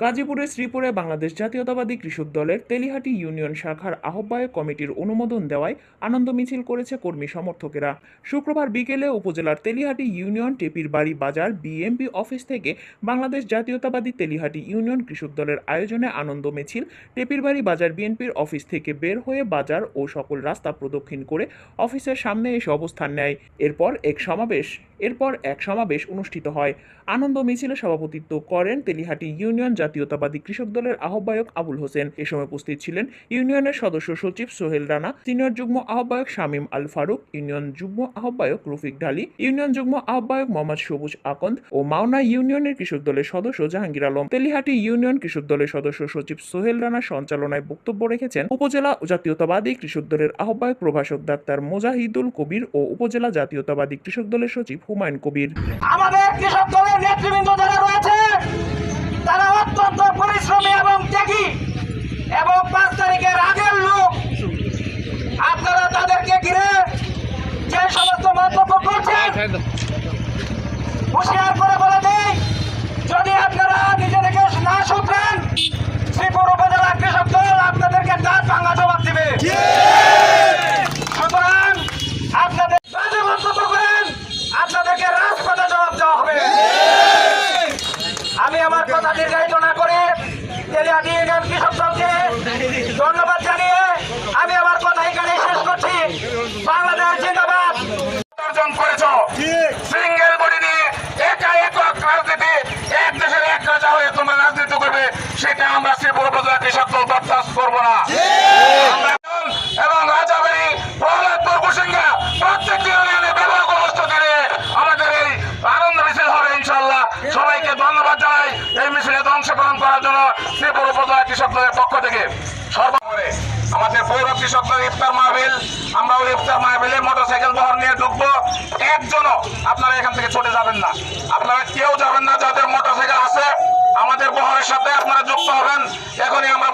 গাজীপুরের শ্রীপুরে বাংলাদেশ জাতীয়তাবাদী কৃষক দলের তেলিহাটি ইউনিয়ন শাখার আহ্বায়ক কমিটির অনুমোদন দেওয়ায় আনন্দ মিছিল করেছে কর্মী সমর্থকেরা। শুক্রবার বিকেলে উপজেলার তেলিহাটি ইউনিয়ন টেপির বাড়ি বাজার বিএমপি অফিস থেকে বাংলাদেশ জাতীয়তাবাদী তেলিহাটি ইউনিয়ন কৃষক দলের আয়োজনে আনন্দ মিছিল টেপির বাড়ি বাজার বিএনপির অফিস থেকে বের হয়ে বাজার ও সকল রাস্তা প্রদক্ষিণ করে অফিসের সামনে এসে অবস্থান নেয়। এরপর এক সমাবেশ অনুষ্ঠিত হয়। আনন্দ মিছিলে সভাপতিত্ব করেন তেলিহাটি ইউনিয়ন জাতীয়তাবাদী কৃষক দলের আহ্বায়ক আবুল হোসেন। এ সময় উপস্থিত ছিলেন ইউনিয়নের সদস্য সচিব সোহেল রানা, সিনিয়র যুগ্ম আহ্বায়ক শামীম আল ফারুক, ইউনিয়ন যুগ্ম আহ্বায়ক রফিক ঢালি, ইউনিয়ন যুগ্ম আহ্বায়ক মোহাম্মদ সবুজ আকন্দ ও মাওনা ইউনিয়নের কৃষক দলের সদস্য জাহাঙ্গীর আলম। তেলিহাটি ইউনিয়ন কৃষক দলের সদস্য সচিব সোহেল রানা সঞ্চালনায় বক্তব্য রেখেছেন উপজেলা জাতীয়তাবাদী কৃষক দলের আহ্বায়ক প্রভাষক ডাক্তার মোজাহিদুল কবির ও উপজেলা জাতীয়তাবাদী কৃষক দলের সচিব হুমায়ুন কবির। আমাদের কৃষক দলের নেতৃবৃন্দ যারা রয়েছে তারা অত্যন্ত পরিশ্রমী এবং ত্যাগী এবং 5 তারিখের আগের লোক। আপনারা তাদেরকে ঘিরে যে সমস্ত মন্তব্য করছেন হুঁশিয়ার করে বলে দেই, যদি আপনারা নিজেদেরকে না শুধরেন শ্রীপুর উপজেলা কৃষক দল আপনাদেরকে দাঁত ভাঙা জবাব দিবে। সুতরাং আপনাদের বাজে মন্তব্য করেন আপনাদেরকে রাজপথে জবাব দেওয়া হবে। আমি আমার কথা দীর্ঘায়িত না করে তেলিহাটি ইউনিয়ন কৃষক দলকে ধন্যবাদ জানিয়ে আমি আমার কথা এখানে শেষ করছি। বাংলাদেশ জিন্দাবাদ। অর্জন করেছ সিঙ্গেল বডি নিয়ে একা একক রাজনীতি, এক দেশের এক রাজা হয়ে তোমরা রাজনীতি করবে, সেটা আমরা শ্রীপুর উপজেলা কৃষক দল বরদাস্ত করবো না। এবং রাজাবাড়ি প্রহ্লাদপুর কুসিঙ্গা প্রত্যেকটি ইউনিয়নে ব্যবহার কর্মস্থ দিলে আমাদের এই আনন্দ মিছিল হবে ইনশাল্লাহ। সবাইকে ধন্যবাদ জানাই এই মিছিলে অংশগ্রহণ করার জন্য শ্রীপুর উপজেলা কৃষক দলের পক্ষ থেকে। সর্বোপরি আমাদের পৌর কৃষক দলের ইফতার মাহফিল, আমরা ওই ইফতার মাহফিলে মোটরসাইকেল বহর নিয়ে ঢুকবো। একজনও আপনারা এখান থেকে ছুটে যাবেন না, আপনারা কেউ যাবেন না। যাদের মোটরসাইকেল আছে আমাদের বহরের সাথে আপনারা যুক্ত হবেন। এখনই আমরা